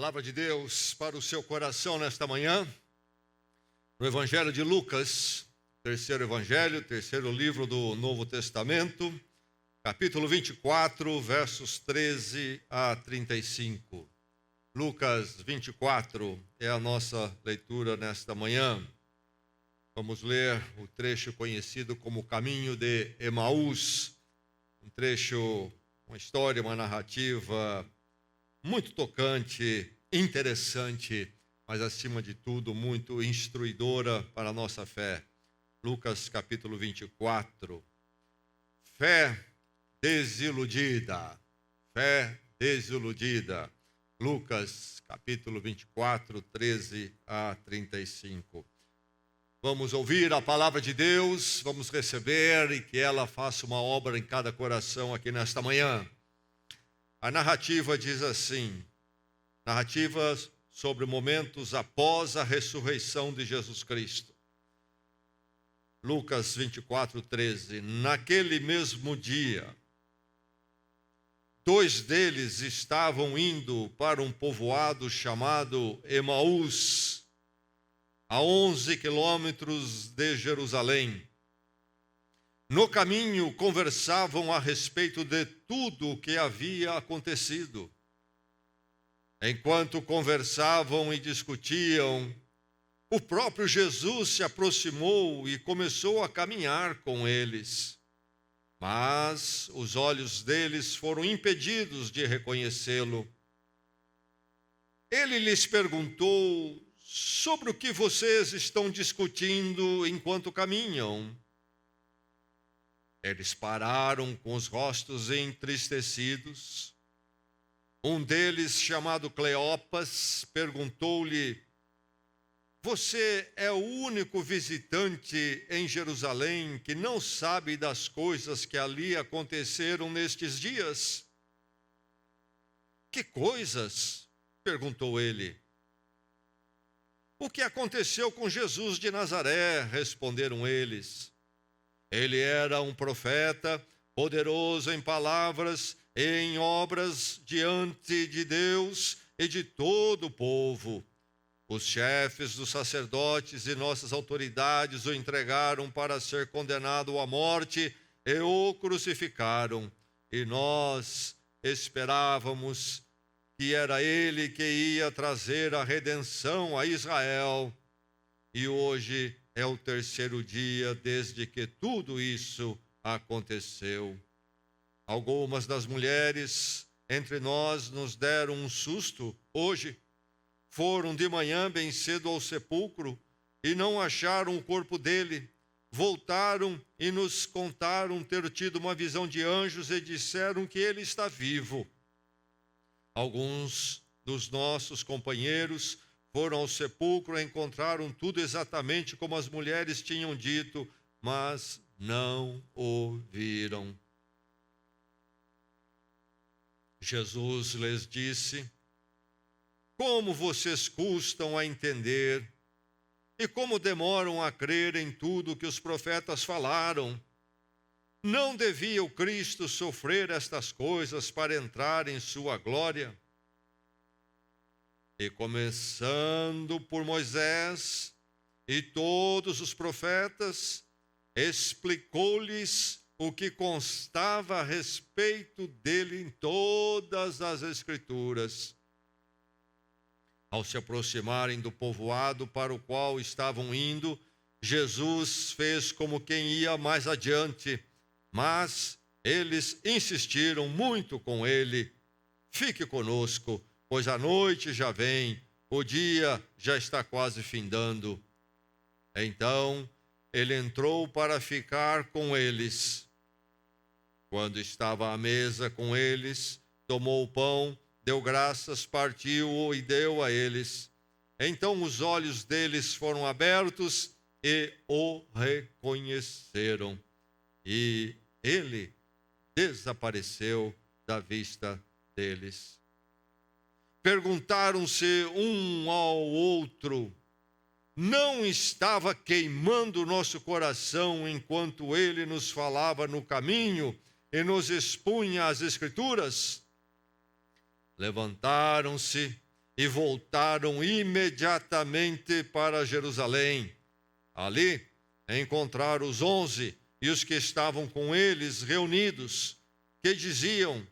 Palavra de Deus para o seu coração nesta manhã, no Evangelho de Lucas, terceiro Evangelho, terceiro livro do Novo Testamento, capítulo 24, versos 13 a 35. Lucas 24 é a nossa leitura nesta manhã. Vamos ler o trecho conhecido como Caminho de Emaús, um trecho, uma história, uma narrativa muito tocante, interessante, mas acima de tudo muito instruidora para a nossa fé. Lucas capítulo 24. Fé desiludida. Fé desiludida. Lucas capítulo 24, 13 a 35. Vamos ouvir a palavra de Deus, vamos receber e que ela faça uma obra em cada coração aqui nesta manhã. A narrativa diz assim, narrativa sobre momentos após a ressurreição de Jesus Cristo. Lucas 24, 13. Naquele mesmo dia, 2 deles estavam indo para um povoado chamado Emaús, a 11 quilômetros de Jerusalém. No caminho, conversavam a respeito de tudo o que havia acontecido. Enquanto conversavam e discutiam, o próprio Jesus se aproximou e começou a caminhar com eles. Mas os olhos deles foram impedidos de reconhecê-lo. Ele lhes perguntou: sobre o que vocês estão discutindo enquanto caminham? Eles pararam com os rostos entristecidos. Um deles, chamado Cleopas, perguntou-lhe: você é o único visitante em Jerusalém que não sabe das coisas que ali aconteceram nestes dias? Que coisas? Perguntou ele. O que aconteceu com Jesus de Nazaré? Responderam eles. Ele era um profeta, poderoso em palavras e em obras diante de Deus e de todo o povo. Os chefes dos sacerdotes e nossas autoridades o entregaram para ser condenado à morte e o crucificaram. E nós esperávamos que era ele que ia trazer a redenção a Israel. E hoje é o terceiro dia desde que tudo isso aconteceu. Algumas das mulheres entre nós nos deram um susto hoje. Foram de manhã bem cedo ao sepulcro e não acharam o corpo dele. Voltaram e nos contaram ter tido uma visão de anjos e disseram que ele está vivo. Alguns dos nossos companheiros foram ao sepulcro e encontraram tudo exatamente como as mulheres tinham dito, mas não o viram. Jesus lhes disse: como vocês custam a entender e como demoram a crer em tudo que os profetas falaram. Não devia o Cristo sofrer estas coisas para entrar em sua glória? E começando por Moisés e todos os profetas, explicou-lhes o que constava a respeito dele em todas as Escrituras. Ao se aproximarem do povoado para o qual estavam indo, Jesus fez como quem ia mais adiante, mas eles insistiram muito com ele: fique conosco, pois a noite já vem, o dia já está quase findando. Então ele entrou para ficar com eles. Quando estava à mesa com eles, tomou o pão, deu graças, partiu-o e deu a eles. Então os olhos deles foram abertos e o reconheceram. E ele desapareceu da vista deles. Perguntaram-se um ao outro: não estava queimando o nosso coração enquanto ele nos falava no caminho e nos expunha as Escrituras? Levantaram-se e voltaram imediatamente para Jerusalém. Ali encontraram os 11 e os que estavam com eles reunidos, que diziam: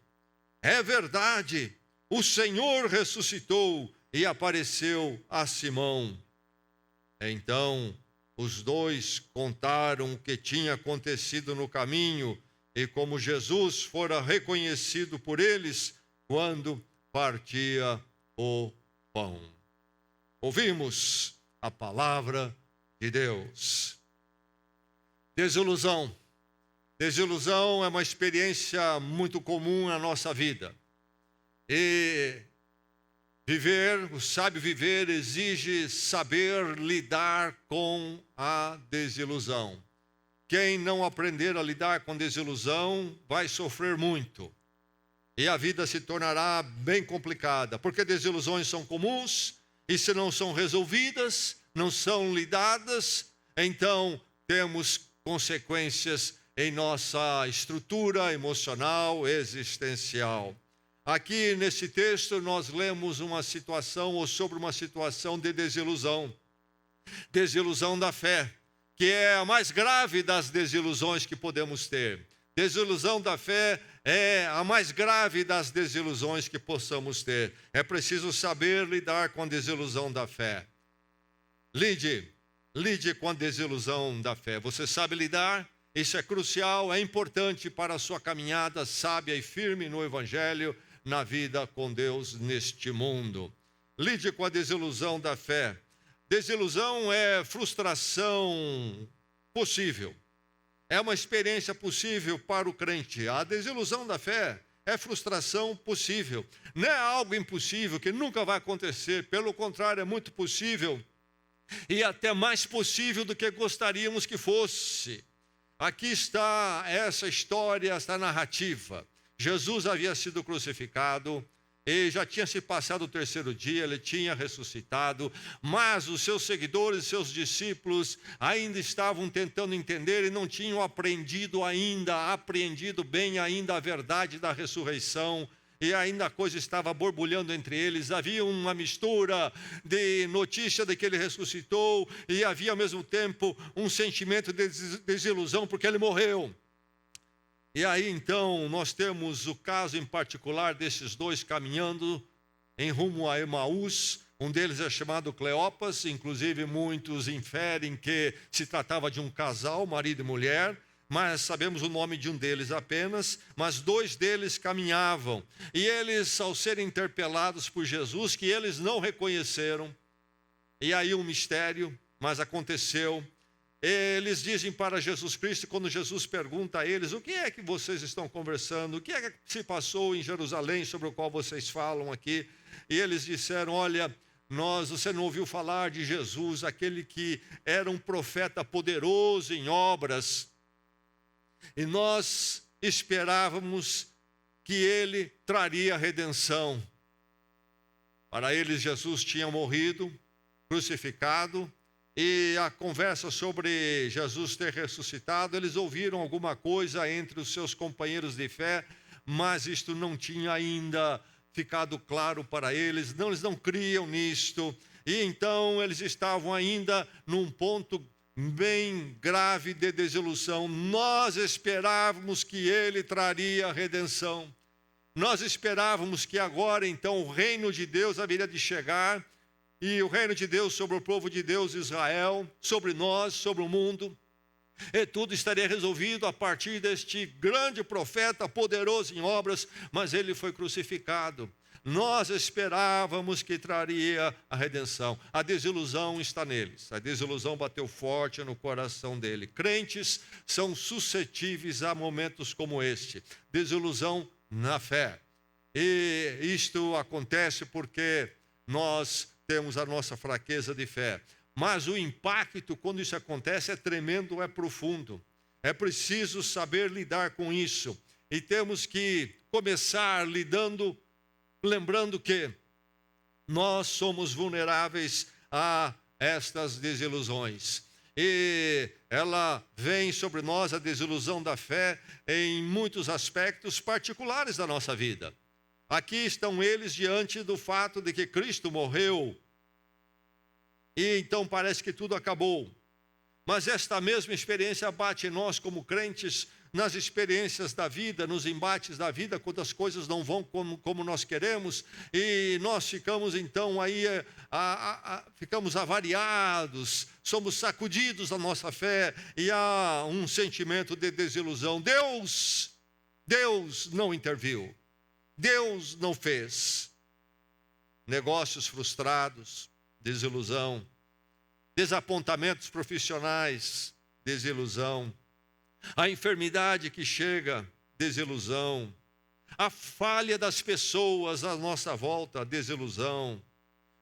é verdade, o Senhor ressuscitou e apareceu a Simão. Então os dois contaram o que tinha acontecido no caminho e como Jesus fora reconhecido por eles quando partia o pão. Ouvimos a palavra de Deus. Desilusão. Desilusão é uma experiência muito comum na nossa vida. E viver, o sábio viver, exige saber lidar com a desilusão. Quem não aprender a lidar com desilusão vai sofrer muito. E a vida se tornará bem complicada, porque desilusões são comuns, e se não são resolvidas, não são lidadas, então temos consequências em nossa estrutura emocional, existencial. Aqui nesse texto nós lemos uma situação, ou sobre uma situação de desilusão. Desilusão da fé, que é a mais grave das desilusões que podemos ter. Desilusão da fé é a mais grave das desilusões que possamos ter. É preciso saber lidar com a desilusão da fé. Lide com a desilusão da fé. Você sabe lidar? Isso é crucial, é importante para a sua caminhada sábia e firme no Evangelho, na vida com Deus neste mundo. Lide com a desilusão da fé. Desilusão é frustração possível. É uma experiência possível para o crente. A desilusão da fé é frustração possível. Não é algo impossível que nunca vai acontecer. Pelo contrário, é muito possível. E até mais possível do que gostaríamos que fosse. Aqui está essa história, essa narrativa. Jesus havia sido crucificado. E já tinha se passado o terceiro dia, ele tinha ressuscitado, mas os seus seguidores, seus discípulos, ainda estavam tentando entender e não tinham apreendido bem ainda a verdade da ressurreição, e ainda a coisa estava borbulhando entre eles. Havia uma mistura de notícia de que ele ressuscitou, e havia ao mesmo tempo um sentimento de desilusão porque ele morreu. E aí, então, nós temos o caso em particular desses dois caminhando em rumo a Emaús. Um deles é chamado Cleopas, inclusive muitos inferem que se tratava de um casal, marido e mulher, mas sabemos o nome de um deles apenas, mas dois deles caminhavam. E eles, ao serem interpelados por Jesus, que eles não reconheceram, e aí um mistério, mas aconteceu. Eles dizem para Jesus Cristo, quando Jesus pergunta a eles: o que é que vocês estão conversando? O que é que se passou em Jerusalém sobre o qual vocês falam aqui? E eles disseram: olha, você não ouviu falar de Jesus, aquele que era um profeta poderoso em obras, e nós esperávamos que ele traria redenção. Para eles, Jesus tinha morrido, crucificado, e a conversa sobre Jesus ter ressuscitado, eles ouviram alguma coisa entre os seus companheiros de fé, mas isto não tinha ainda ficado claro para eles, eles não criam nisto, e então eles estavam ainda num ponto bem grave de desilusão. Nós esperávamos que ele traria redenção, nós esperávamos que agora então o reino de Deus haveria de chegar, e o reino de Deus sobre o povo de Deus, Israel, sobre nós, sobre o mundo, e tudo estaria resolvido a partir deste grande profeta, poderoso em obras, mas ele foi crucificado. Nós esperávamos que traria a redenção. A desilusão está neles, a desilusão bateu forte no coração dele. Crentes são suscetíveis a momentos como este, desilusão na fé. E isto acontece porque nós temos a nossa fraqueza de fé. Mas o impacto, quando isso acontece, é tremendo, é profundo. É preciso saber lidar com isso. E temos que começar lembrando que nós somos vulneráveis a estas desilusões. E ela vem sobre nós, a desilusão da fé, em muitos aspectos particulares da nossa vida. Aqui estão eles diante do fato de que Cristo morreu. E então parece que tudo acabou. Mas esta mesma experiência bate em nós como crentes, nas experiências da vida, nos embates da vida, quando as coisas não vão como nós queremos, e nós ficamos então aí, ficamos avariados, somos sacudidos da nossa fé, e há um sentimento de desilusão. Deus não interviu, Deus não fez. Negócios frustrados, desilusão. Desapontamentos profissionais, desilusão. A enfermidade que chega, desilusão. A falha das pessoas à nossa volta, desilusão.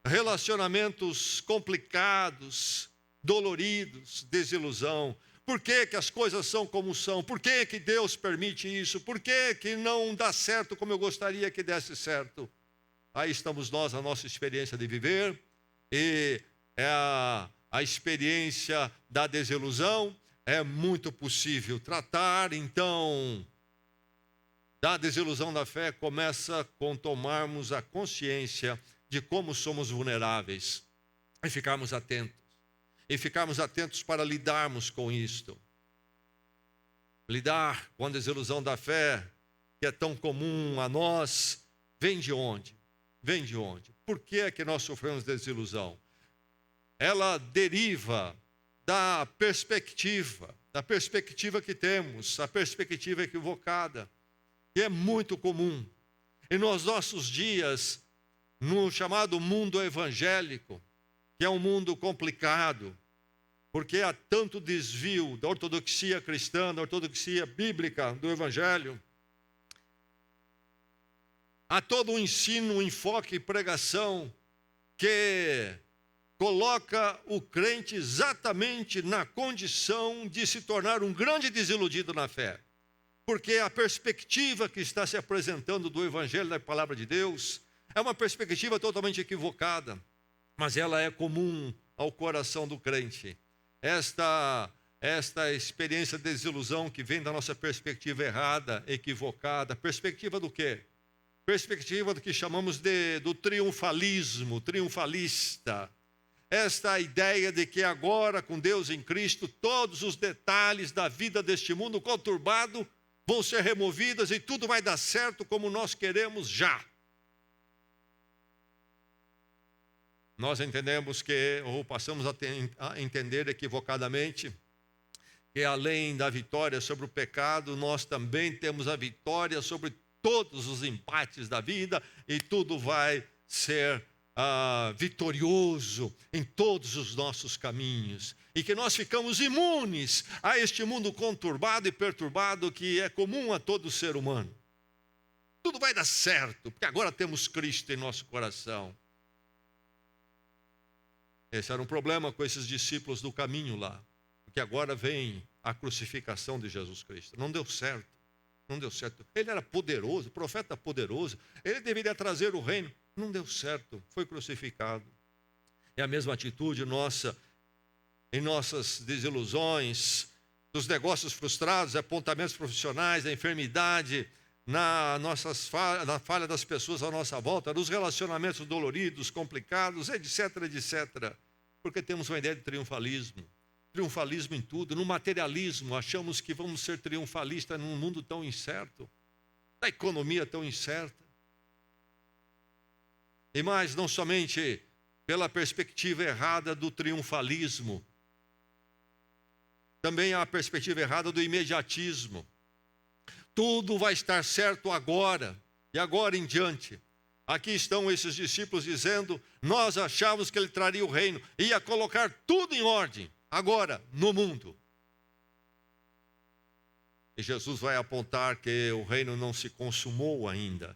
Relacionamentos complicados, doloridos, desilusão. Por que as coisas são como são? Por que Deus permite isso? Por que não dá certo como eu gostaria que desse certo? Aí estamos nós, a nossa experiência de viver, e é a experiência da desilusão. É muito possível tratar, então, da desilusão da fé começa com tomarmos a consciência de como somos vulneráveis e ficarmos atentos. E ficarmos atentos para lidarmos com isto. Lidar com a desilusão da fé, que é tão comum a nós, vem de onde? Vem de onde? Por que é que nós sofremos desilusão? Ela deriva da perspectiva que temos, a perspectiva equivocada, que é muito comum. E nos nossos dias, no chamado mundo evangélico, que é um mundo complicado, porque há tanto desvio da ortodoxia cristã, da ortodoxia bíblica do evangelho, há todo um ensino, um enfoque e pregação que coloca o crente exatamente na condição de se tornar um grande desiludido na fé. Porque a perspectiva que está se apresentando do Evangelho, da Palavra de Deus, é uma perspectiva totalmente equivocada, mas ela é comum ao coração do crente. Esta experiência de desilusão que vem da nossa perspectiva errada, equivocada, perspectiva do quê? Perspectiva do que chamamos do triunfalismo, triunfalista. Esta ideia de que agora, com Deus em Cristo, todos os detalhes da vida deste mundo conturbado vão ser removidos e tudo vai dar certo como nós queremos já. Nós entendemos ou passamos a entender equivocadamente, que além da vitória sobre o pecado, nós também temos a vitória sobre todos os empates da vida e tudo vai ser vitorioso em todos os nossos caminhos, e que nós ficamos imunes a este mundo conturbado e perturbado que é comum a todo ser humano. Tudo vai dar certo, porque agora temos Cristo em nosso coração. Esse era um problema com esses discípulos do caminho lá, porque agora vem a crucificação de Jesus Cristo. Não deu certo, não deu certo. Ele era poderoso, profeta poderoso, ele deveria trazer o reino. Não deu certo, foi crucificado. É a mesma atitude nossa em nossas desilusões, dos negócios frustrados, apontamentos profissionais, da enfermidade, na falha das pessoas à nossa volta, nos relacionamentos doloridos, complicados, etc, etc. Porque temos uma ideia de triunfalismo. Triunfalismo em tudo, no materialismo, achamos que vamos ser triunfalistas num mundo tão incerto, na economia tão incerta. E mais, não somente pela perspectiva errada do triunfalismo, também há a perspectiva errada do imediatismo. Tudo vai estar certo agora, e agora em diante. Aqui estão esses discípulos dizendo, nós achávamos que ele traria o reino, ia colocar tudo em ordem, agora, no mundo. E Jesus vai apontar que o reino não se consumou ainda.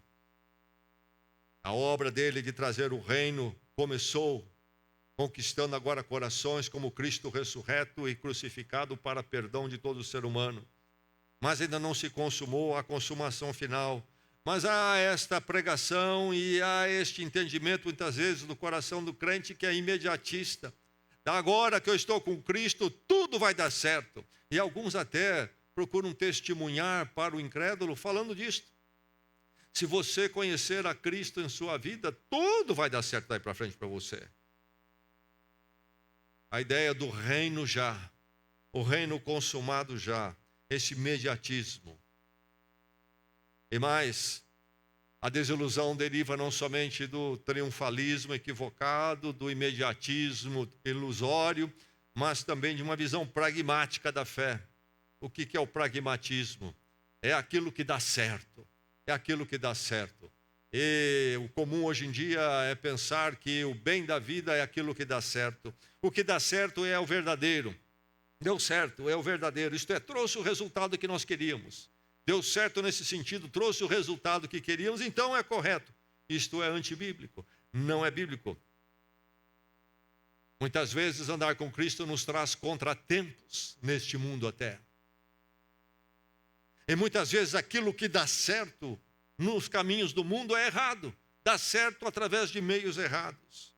A obra dele de trazer o reino começou, conquistando agora corações como Cristo ressurreto e crucificado para perdão de todo ser humano. Mas ainda não se consumou a consumação final. Mas há esta pregação e há este entendimento muitas vezes no coração do crente que é imediatista. Agora que eu estou com Cristo, tudo vai dar certo. E alguns até procuram testemunhar para o incrédulo falando disto. Se você conhecer a Cristo em sua vida, tudo vai dar certo daí para frente para você. A ideia do reino já, o reino consumado já, esse imediatismo. E mais, a desilusão deriva não somente do triunfalismo equivocado, do imediatismo ilusório, mas também de uma visão pragmática da fé. O que é o pragmatismo? É aquilo que dá certo. É aquilo que dá certo. E o comum hoje em dia é pensar que o bem da vida é aquilo que dá certo. O que dá certo é o verdadeiro. Deu certo, é o verdadeiro. Isto é, trouxe o resultado que nós queríamos. Deu certo nesse sentido, trouxe o resultado que queríamos, então é correto. Isto é antibíblico, não é bíblico. Muitas vezes andar com Cristo nos traz contratempos neste mundo até. E muitas vezes aquilo que dá certo nos caminhos do mundo é errado. Dá certo através de meios errados.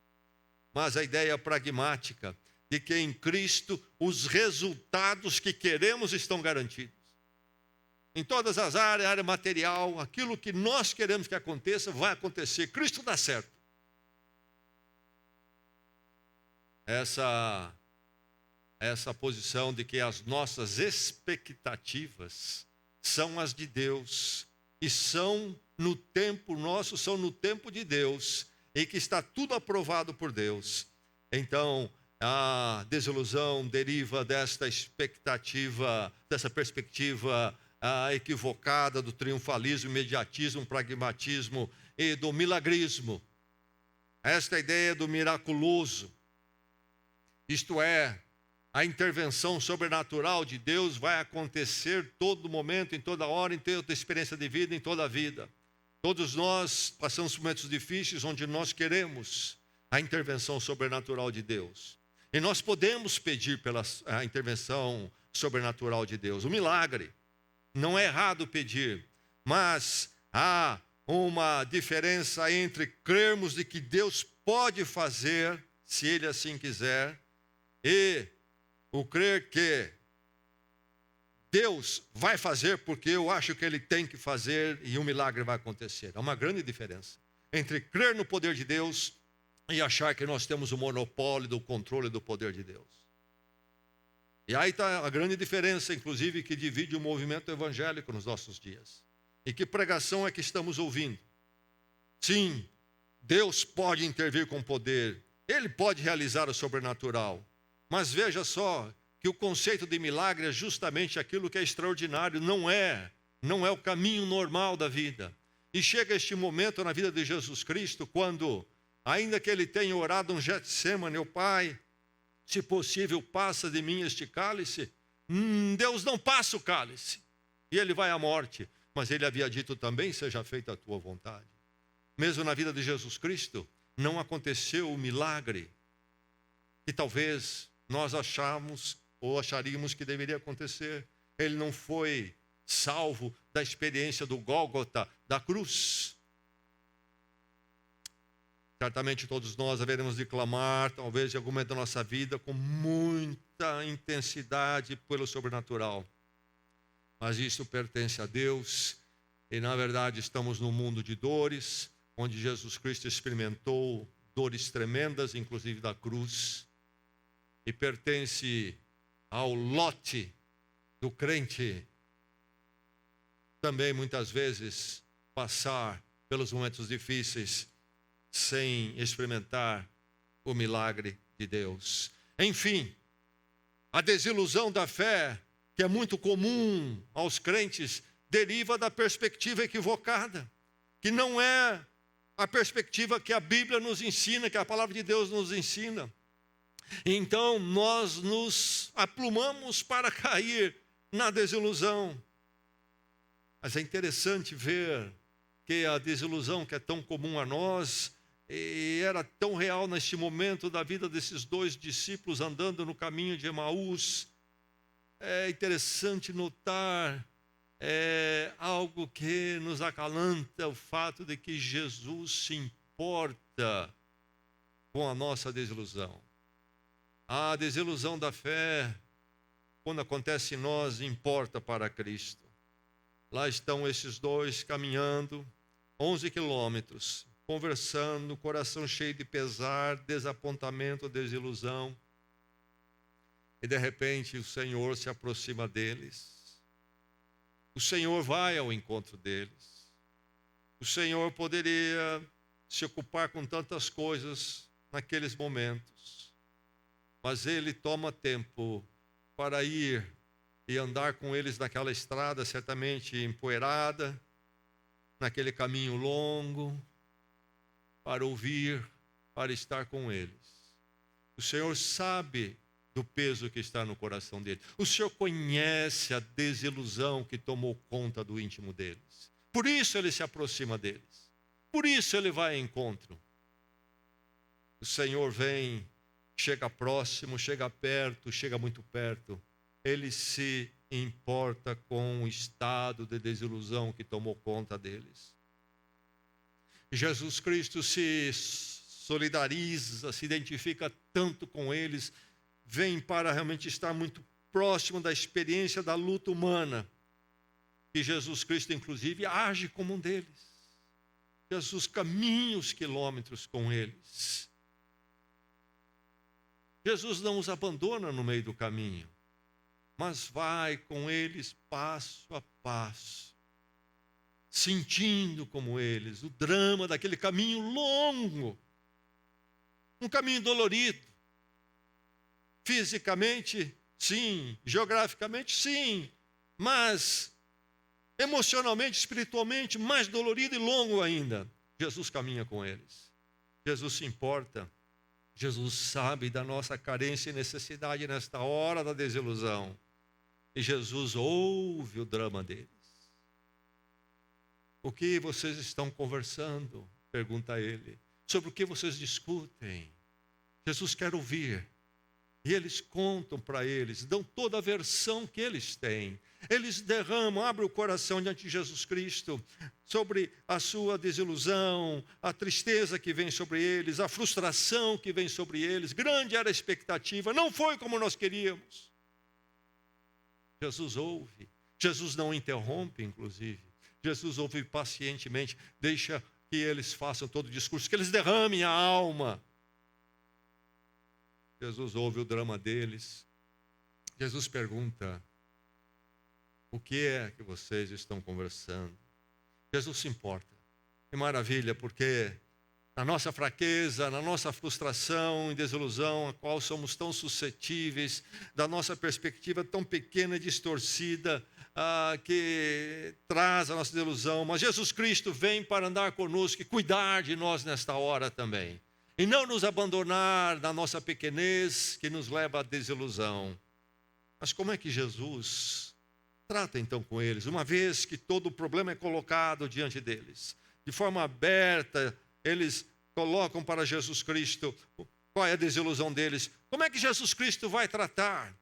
Mas a ideia pragmática de que em Cristo os resultados que queremos estão garantidos. Em todas as áreas, área material, aquilo que nós queremos que aconteça, vai acontecer. Cristo dá certo. Essa posição de que as nossas expectativas são as de Deus e são no tempo nosso, são no tempo de Deus e que está tudo aprovado por Deus. Então, a desilusão deriva desta expectativa, dessa perspectiva equivocada do triunfalismo, imediatismo, pragmatismo e do milagrismo. Esta ideia do miraculoso, isto é, a intervenção sobrenatural de Deus vai acontecer todo momento, em toda hora, em toda experiência de vida, em toda a vida. Todos nós passamos por momentos difíceis onde nós queremos a intervenção sobrenatural de Deus. E nós podemos pedir pela intervenção sobrenatural de Deus, o milagre. Não é errado pedir, mas há uma diferença entre crermos de que Deus pode fazer, se Ele assim quiser, e o crer que Deus vai fazer porque eu acho que Ele tem que fazer e o milagre vai acontecer. Há uma grande diferença entre crer no poder de Deus e achar que nós temos o monopólio do controle do poder de Deus. E aí está a grande diferença, inclusive, que divide o movimento evangélico nos nossos dias. E que pregação é que estamos ouvindo? Sim, Deus pode intervir com poder, Ele pode realizar o sobrenatural. Mas veja só que o conceito de milagre é justamente aquilo que é extraordinário, não é o caminho normal da vida. E chega este momento na vida de Jesus Cristo, quando, ainda que Ele tenha orado um Getsemane, meu Pai, se possível, passa de mim este cálice. Deus não passa o cálice. E Ele vai à morte. Mas Ele havia dito também, seja feita a tua vontade. Mesmo na vida de Jesus Cristo, não aconteceu o milagre que talvez nós achamos ou acharíamos que deveria acontecer. Ele não foi salvo da experiência do Gólgota, da cruz. Certamente todos nós haveremos de clamar, talvez em algum momento da nossa vida, com muita intensidade pelo sobrenatural. Mas isso pertence a Deus, e na verdade estamos num mundo de dores, onde Jesus Cristo experimentou dores tremendas, inclusive da cruz, e pertence ao lote do crente também muitas vezes passar pelos momentos difíceis sem experimentar o milagre de Deus. Enfim, a desilusão da fé, que é muito comum aos crentes, deriva da perspectiva equivocada, que não é a perspectiva que a Bíblia nos ensina, que a palavra de Deus nos ensina. Então nós nos aplumamos para cair na desilusão. Mas é interessante ver que a desilusão que é tão comum a nós, e era tão real neste momento da vida desses dois discípulos andando no caminho de Emaús. É interessante notar algo que nos acalanta, o fato de que Jesus se importa com a nossa desilusão. A desilusão da fé, quando acontece em nós, importa para Cristo. Lá estão esses dois caminhando, 11 quilômetros, conversando, coração cheio de pesar, desapontamento, desilusão. E de repente o Senhor se aproxima deles. O Senhor vai ao encontro deles. O Senhor poderia se ocupar com tantas coisas naqueles momentos, mas Ele toma tempo para ir e andar com eles naquela estrada, certamente empoeirada, naquele caminho longo, para ouvir, para estar com eles. O Senhor sabe do peso que está no coração deles. O Senhor conhece a desilusão que tomou conta do íntimo deles. Por isso Ele se aproxima deles. Por isso Ele vai ao encontro. O Senhor vem, chega próximo, chega perto, chega muito perto. Ele se importa com o estado de desilusão que tomou conta deles. Jesus Cristo se solidariza, se identifica tanto com eles, vem para realmente estar muito próximo da experiência da luta humana, que Jesus Cristo, inclusive, age como um deles. Jesus caminha os quilômetros com eles. Jesus não os abandona no meio do caminho, mas vai com eles passo a passo, sentindo como eles o drama daquele caminho longo, um caminho dolorido. Fisicamente, sim. Geograficamente, sim. Mas emocionalmente, espiritualmente, mais dolorido e longo ainda. Jesus caminha com eles. Jesus se importa. Jesus sabe da nossa carência e necessidade nesta hora da desilusão. E Jesus ouve o drama deles. O que vocês estão conversando? Pergunta ele. Sobre o que vocês discutem? Jesus quer ouvir. E eles contam para eles, dão toda a versão que eles têm. Eles derramam, abrem o coração diante de Jesus Cristo sobre a sua desilusão, a tristeza que vem sobre eles, a frustração que vem sobre eles. Grande era a expectativa, não foi como nós queríamos. Jesus ouve, Jesus não interrompe, inclusive. Jesus ouve pacientemente, deixa que eles façam todo o discurso, que eles derramem a alma. Jesus ouve o drama deles. Jesus pergunta: o que é que vocês estão conversando? Jesus se importa. Que maravilha, porque na nossa fraqueza, na nossa frustração e desilusão, a qual somos tão suscetíveis, da nossa perspectiva tão pequena e distorcida, que traz a nossa desilusão, mas Jesus Cristo vem para andar conosco e cuidar de nós nesta hora também. E não nos abandonar na nossa pequenez que nos leva à desilusão. Mas como é que Jesus trata então com eles? Uma vez que todo o problema é colocado diante deles, de forma aberta, eles colocam para Jesus Cristo qual é a desilusão deles. Como é que Jesus Cristo vai tratar?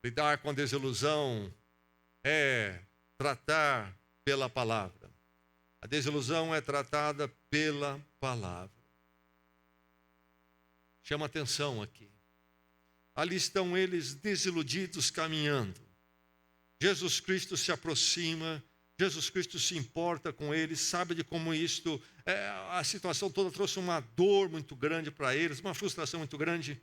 Lidar com a desilusão é tratar pela palavra. A desilusão é tratada pela palavra. Chama atenção aqui. Ali estão eles desiludidos caminhando. Jesus Cristo se aproxima, Jesus Cristo se importa com eles, sabe de como isto, a situação toda trouxe uma dor muito grande para eles, uma frustração muito grande.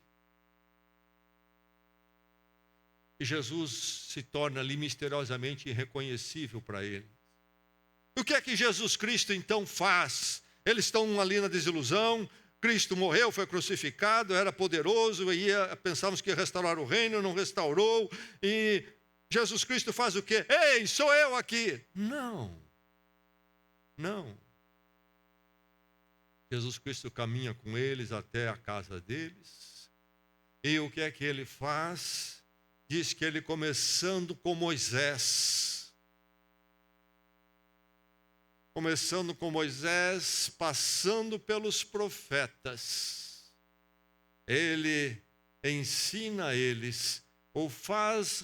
E Jesus se torna ali misteriosamente irreconhecível para eles. O que é que Jesus Cristo então faz? Eles estão ali na desilusão, Cristo morreu, foi crucificado, era poderoso, pensávamos que ia restaurar o reino, não restaurou, e Jesus Cristo faz o quê? Ei, sou eu aqui! Não. Jesus Cristo caminha com eles até a casa deles, e o que é que ele faz? Diz que ele começando com Moisés, passando pelos profetas, ele ensina a eles, ou faz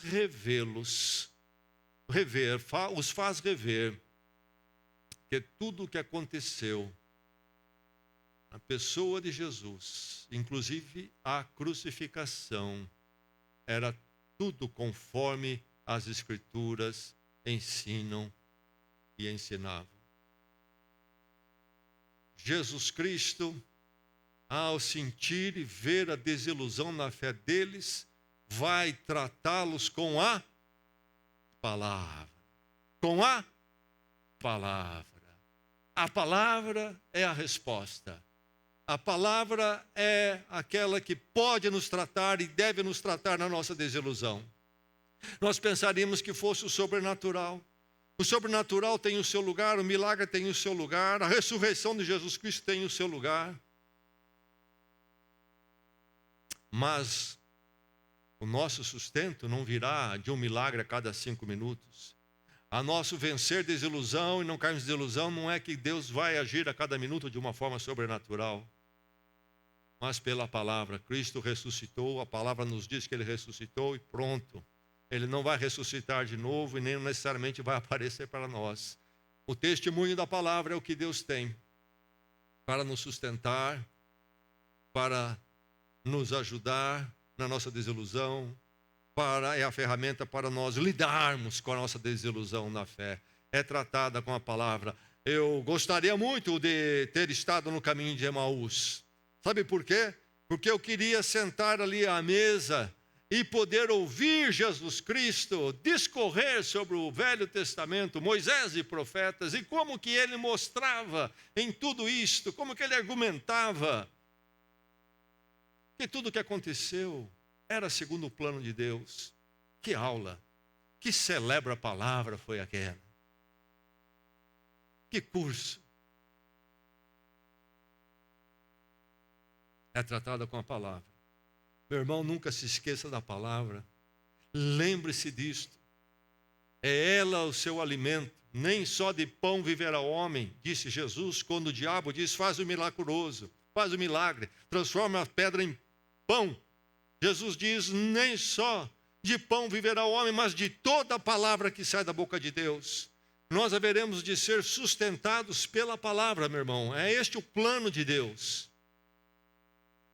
os faz rever, que tudo o que aconteceu na pessoa de Jesus, inclusive a crucificação, era tudo conforme as Escrituras ensinam e ensinavam. Jesus Cristo, ao sentir e ver a desilusão na fé deles, vai tratá-los com a palavra. Com a palavra. A palavra é a resposta. A palavra é aquela que pode nos tratar e deve nos tratar na nossa desilusão. Nós pensaríamos que fosse o sobrenatural. O sobrenatural tem o seu lugar, o milagre tem o seu lugar, a ressurreição de Jesus Cristo tem o seu lugar. Mas o nosso sustento não virá de um milagre a cada 5 minutos. A nosso vencer desilusão e não cairmos de desilusão não é que Deus vai agir a cada minuto de uma forma sobrenatural. Mas pela palavra, Cristo ressuscitou, a palavra nos diz que Ele ressuscitou e pronto. Ele não vai ressuscitar de novo e nem necessariamente vai aparecer para nós. O testemunho da palavra é o que Deus tem para nos sustentar, para nos ajudar na nossa desilusão, é a ferramenta para nós lidarmos com a nossa desilusão na fé. É tratada com a palavra. Eu gostaria muito de ter estado no caminho de Emaús. Sabe por quê? Porque eu queria sentar ali à mesa e poder ouvir Jesus Cristo discorrer sobre o Velho Testamento, Moisés e profetas, e como que ele mostrava em tudo isto, como que ele argumentava que tudo o que aconteceu era segundo o plano de Deus. Que aula, que celebra a palavra foi aquela. Que curso. É tratada com a palavra. Meu irmão, nunca se esqueça da palavra. Lembre-se disto. É ela o seu alimento. Nem só de pão viverá o homem, disse Jesus, quando o diabo diz, faz o milagroso, faz o milagre, transforma a pedra em pão. Jesus diz, nem só de pão viverá o homem, mas de toda a palavra que sai da boca de Deus. Nós haveremos de ser sustentados pela palavra, meu irmão. É este o plano de Deus.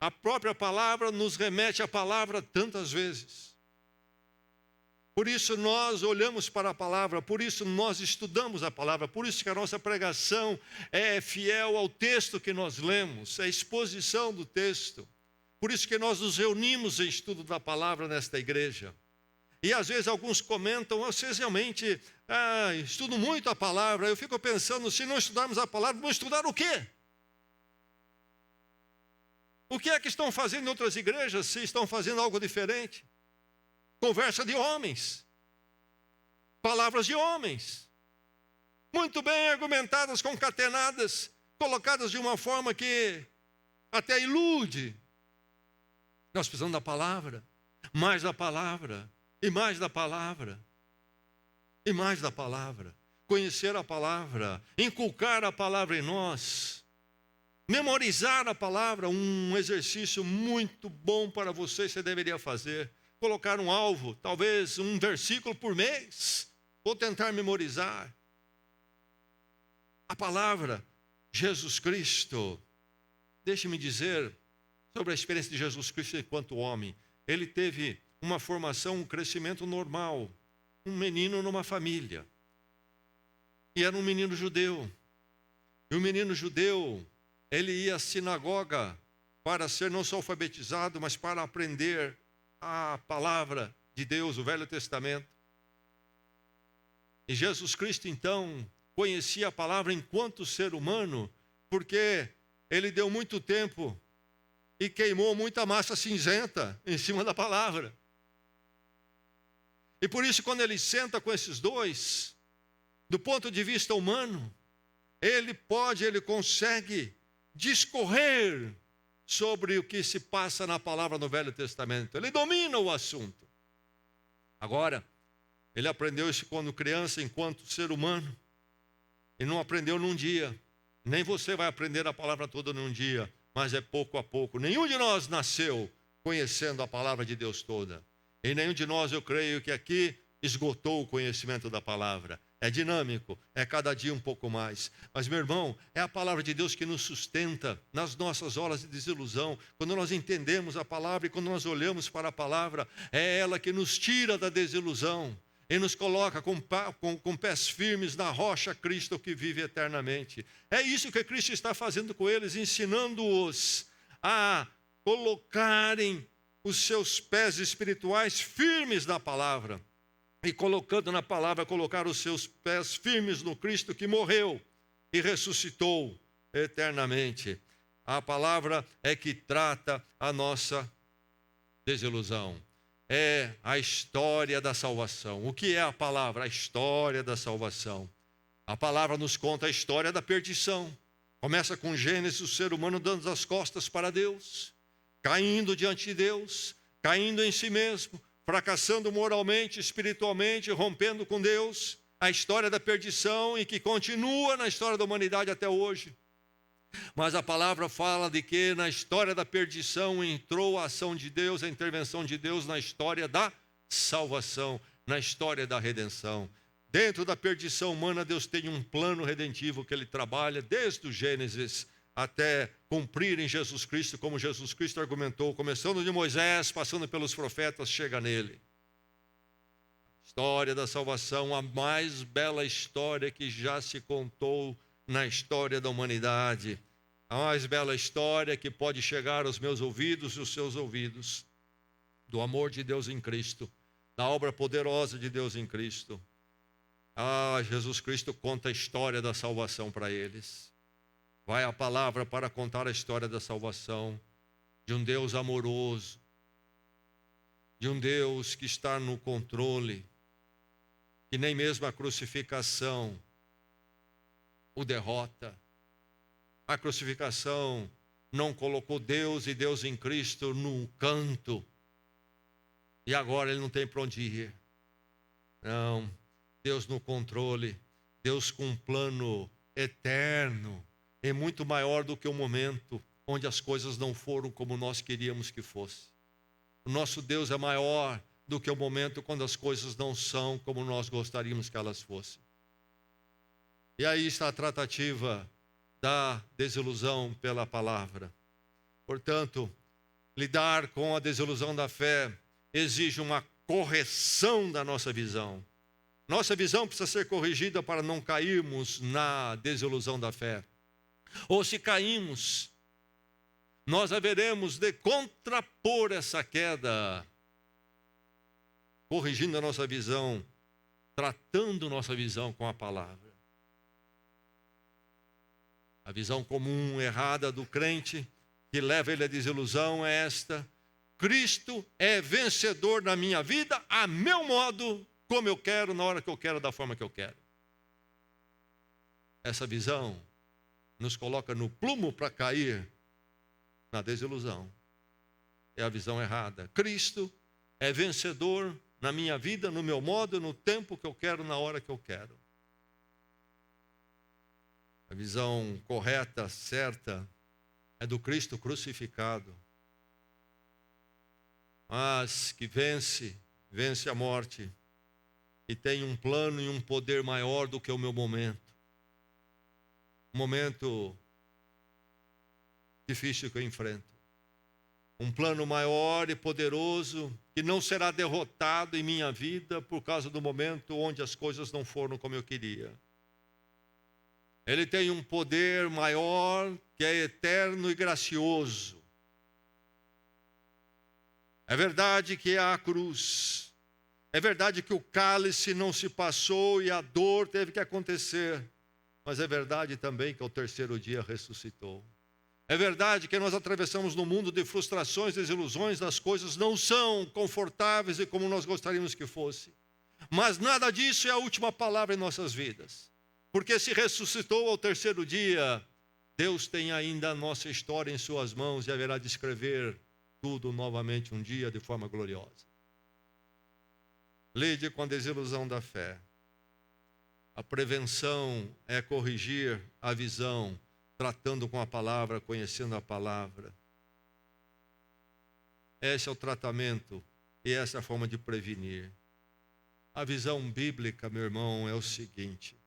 A própria palavra nos remete à palavra tantas vezes. Por isso nós olhamos para a palavra, por isso nós estudamos a palavra, por isso que a nossa pregação é fiel ao texto que nós lemos, a exposição do texto. Por isso que nós nos reunimos em estudo da palavra nesta igreja. E às vezes alguns comentam, vocês realmente estudam muito a palavra. Eu fico pensando, se não estudarmos a palavra, vamos estudar o quê? O que é que estão fazendo em outras igrejas, se estão fazendo algo diferente? Conversa de homens. Palavras de homens. Muito bem argumentadas, concatenadas, colocadas de uma forma que até ilude. Nós precisamos da palavra, mais da palavra, e mais da palavra, e mais da palavra. Conhecer a palavra, inculcar a palavra em nós, memorizar a palavra, um exercício muito bom para você deveria fazer. Colocar um alvo, talvez um versículo por mês, vou tentar memorizar. A palavra, Jesus Cristo. Deixe-me dizer sobre a experiência de Jesus Cristo enquanto homem. Ele teve uma formação, um crescimento normal. Um menino numa família. E era um menino judeu. E o menino judeu, ele ia à sinagoga para ser não só alfabetizado, mas para aprender a palavra de Deus, o Velho Testamento. E Jesus Cristo, então, conhecia a palavra enquanto ser humano, porque ele deu muito tempo e queimou muita massa cinzenta em cima da palavra. E por isso, quando ele senta com esses dois, do ponto de vista humano, ele consegue discorrer sobre o que se passa na palavra no Velho Testamento. Ele domina o assunto. Agora, ele aprendeu isso quando criança, enquanto ser humano, e não aprendeu num dia. Nem você vai aprender a palavra toda num dia, mas é pouco a pouco. Nenhum de nós nasceu conhecendo a palavra de Deus toda. E nenhum de nós, eu creio que aqui, esgotou o conhecimento da palavra. É dinâmico, é cada dia um pouco mais. Mas, meu irmão, é a palavra de Deus que nos sustenta nas nossas horas de desilusão. Quando nós entendemos a palavra e quando nós olhamos para a palavra, é ela que nos tira da desilusão. e nos coloca com pés firmes na rocha Cristo que vive eternamente. É isso que Cristo está fazendo com eles, ensinando-os a colocarem os seus pés espirituais firmes na palavra. E colocando na palavra, colocar os seus pés firmes no Cristo que morreu e ressuscitou eternamente. A palavra é que trata a nossa desilusão. É a história da salvação. O que é a palavra? A história da salvação. A palavra nos conta a história da perdição. Começa com Gênesis, o ser humano dando as costas para Deus, caindo diante de Deus, caindo em si mesmo, fracassando moralmente, espiritualmente, rompendo com Deus. A história da perdição e que continua na história da humanidade até hoje. Mas a palavra fala de que na história da perdição entrou a ação de Deus, a intervenção de Deus na história da salvação, na história da redenção. Dentro da perdição humana, Deus tem um plano redentivo que Ele trabalha desde o Gênesis até cumprir em Jesus Cristo, como Jesus Cristo argumentou, começando de Moisés, passando pelos profetas, chega nele. História da salvação, a mais bela história que já se contou na história da humanidade. A mais bela história que pode chegar aos meus ouvidos e aos seus ouvidos. Do amor de Deus em Cristo, da obra poderosa de Deus em Cristo. Jesus Cristo conta a história da salvação para eles. Vai a palavra para contar a história da salvação de um Deus amoroso, de um Deus que está no controle, que nem mesmo a crucificação o derrota. A crucificação não colocou Deus e Deus em Cristo num canto e agora Ele não tem para onde ir. Não, Deus no controle, Deus com um plano eterno, é muito maior do que o momento onde as coisas não foram como nós queríamos que fosse. O nosso Deus é maior do que o momento quando as coisas não são como nós gostaríamos que elas fossem. E aí está a tratativa da desilusão pela palavra. Portanto, lidar com a desilusão da fé exige uma correção da nossa visão. Nossa visão precisa ser corrigida para não cairmos na desilusão da fé. Ou se caímos, nós haveremos de contrapor essa queda, corrigindo a nossa visão, tratando nossa visão com a palavra. A visão comum, errada do crente, que leva ele à desilusão é esta: Cristo é vencedor na minha vida, a meu modo, como eu quero, na hora que eu quero, da forma que eu quero. Essa visão nos coloca no plumo para cair na desilusão. É a visão errada. Cristo é vencedor na minha vida, no meu modo, no tempo que eu quero, na hora que eu quero. A visão correta, certa, é do Cristo crucificado, mas que vence a morte e tem um plano e um poder maior do que o meu momento. Um momento difícil que eu enfrento. Um plano maior e poderoso que não será derrotado em minha vida por causa do momento onde as coisas não foram como eu queria. Ele tem um poder maior que é eterno e gracioso. É verdade que há a cruz. É verdade que o cálice não se passou e a dor teve que acontecer. Mas é verdade também que ao terceiro dia ressuscitou. É verdade que nós atravessamos no mundo de frustrações, desilusões, as coisas não são confortáveis e como nós gostaríamos que fosse. Mas nada disso é a última palavra em nossas vidas. Porque se ressuscitou ao terceiro dia, Deus tem ainda a nossa história em suas mãos e haverá de escrever tudo novamente um dia de forma gloriosa. Lide com a desilusão da fé. A prevenção é corrigir a visão, tratando com a palavra, conhecendo a palavra. Esse é o tratamento e essa é a forma de prevenir. A visão bíblica, meu irmão, é o seguinte: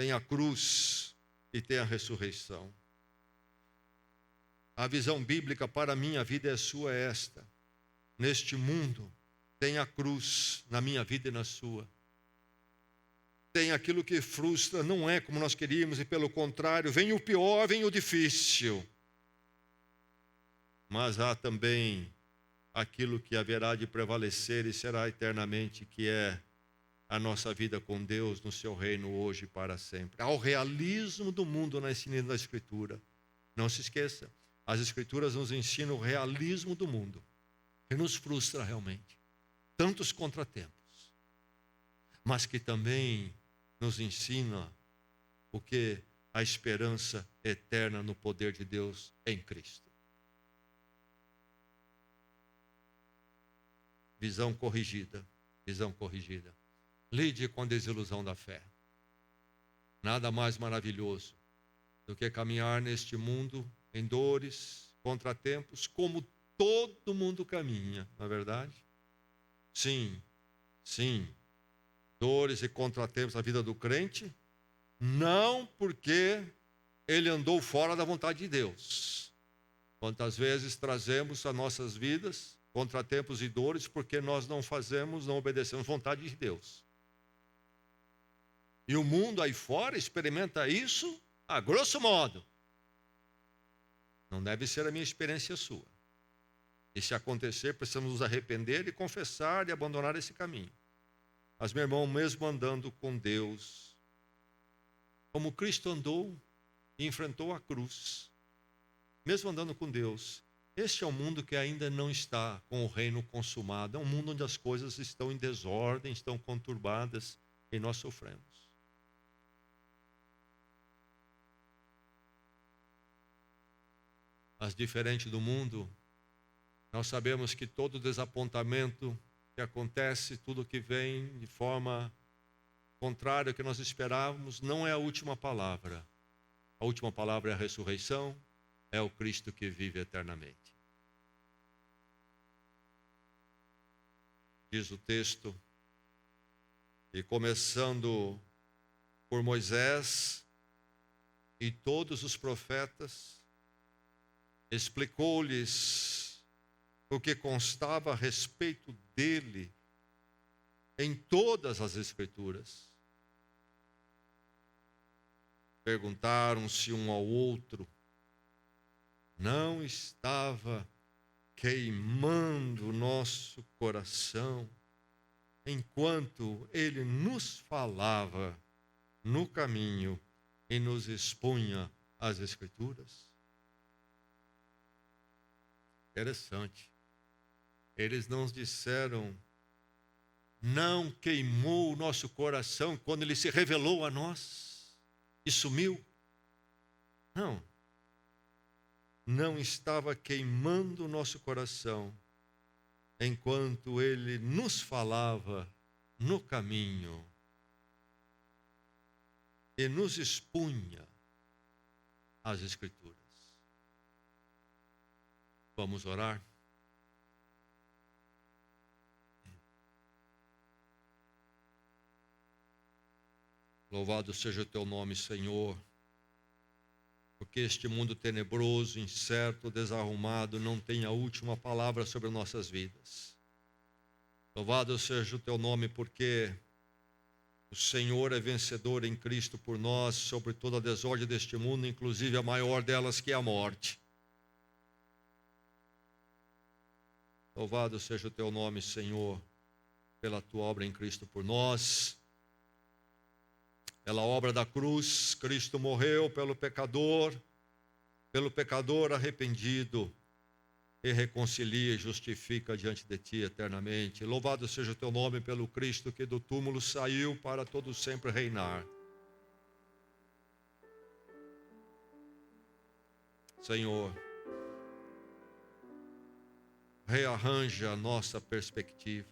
tem a cruz e tem a ressurreição. A visão bíblica para a minha vida é sua esta. Neste mundo, tem a cruz na minha vida e na sua. Tem aquilo que frustra, não é como nós queríamos, e pelo contrário, vem o pior, vem o difícil. Mas há também aquilo que haverá de prevalecer e será eternamente, que é a nossa vida com Deus no seu reino hoje e para sempre. Há o realismo do mundo na ensino da Escritura. Não se esqueça, as Escrituras nos ensinam o realismo do mundo, que nos frustra realmente. Tantos contratempos, mas que também nos ensina o que? A esperança eterna no poder de Deus em Cristo. Visão corrigida, visão corrigida. Lide com a desilusão da fé. Nada mais maravilhoso do que caminhar neste mundo em dores, contratempos, como todo mundo caminha, não é verdade? Sim, sim. Dores e contratempos na vida do crente, não porque ele andou fora da vontade de Deus. Quantas vezes trazemos a nossas vidas contratempos e dores porque nós não obedecemos à vontade de Deus. E o mundo aí fora experimenta isso a grosso modo. Não deve ser a minha experiência sua. E se acontecer, precisamos nos arrepender e confessar e abandonar esse caminho. Mas, meu irmão, mesmo andando com Deus, como Cristo andou e enfrentou a cruz, mesmo andando com Deus, este é um mundo que ainda não está com o reino consumado. É um mundo onde as coisas estão em desordem, estão conturbadas e nós sofremos. Mas diferente do mundo, nós sabemos que todo desapontamento que acontece, tudo que vem de forma contrária ao que nós esperávamos, não é a última palavra. A última palavra é a ressurreição, é o Cristo que vive eternamente. Diz o texto, e começando por Moisés e todos os profetas, explicou-lhes o que constava a respeito dele em todas as Escrituras. Perguntaram-se um ao outro, não estava queimando o nosso coração enquanto ele nos falava no caminho e nos expunha as Escrituras? Interessante. Eles não disseram, não queimou o nosso coração quando ele se revelou a nós e sumiu. Não. Não estava queimando o nosso coração enquanto ele nos falava no caminho e nos expunha as Escrituras. Vamos orar? Louvado seja o teu nome, Senhor, porque este mundo tenebroso, incerto, desarrumado, não tem a última palavra sobre nossas vidas. Louvado seja o teu nome, porque o Senhor é vencedor em Cristo por nós, sobre toda a desordem deste mundo, inclusive a maior delas, que é a morte. Louvado seja o teu nome, Senhor, pela tua obra em Cristo por nós. Pela obra da cruz, Cristo morreu pelo pecador arrependido, e reconcilia e justifica diante de ti eternamente. Louvado seja o teu nome pelo Cristo que do túmulo saiu para todo sempre reinar. Senhor, rearranja a nossa perspectiva.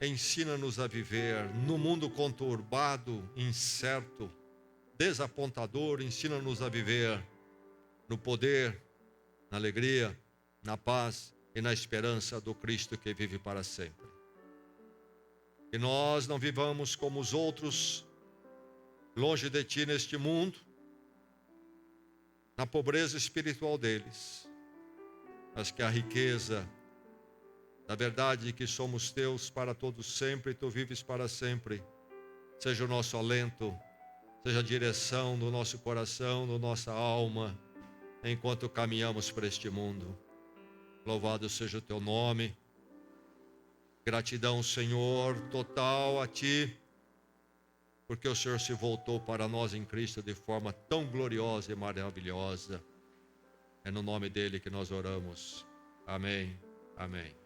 Ensina-nos a viver no mundo conturbado, incerto, desapontador. Ensina-nos a viver no poder, na alegria, na paz e na esperança do Cristo que vive para sempre. Que nós não vivamos como os outros, longe de ti neste mundo, na pobreza espiritual deles, mas que a riqueza da verdade de que somos teus para todos sempre e tu vives para sempre. Seja o nosso alento, seja a direção do nosso coração, da nossa alma, enquanto caminhamos para este mundo. Louvado seja o teu nome. Gratidão, Senhor, total a ti, porque o Senhor se voltou para nós em Cristo de forma tão gloriosa e maravilhosa. É no nome dele que nós oramos. Amém. Amém.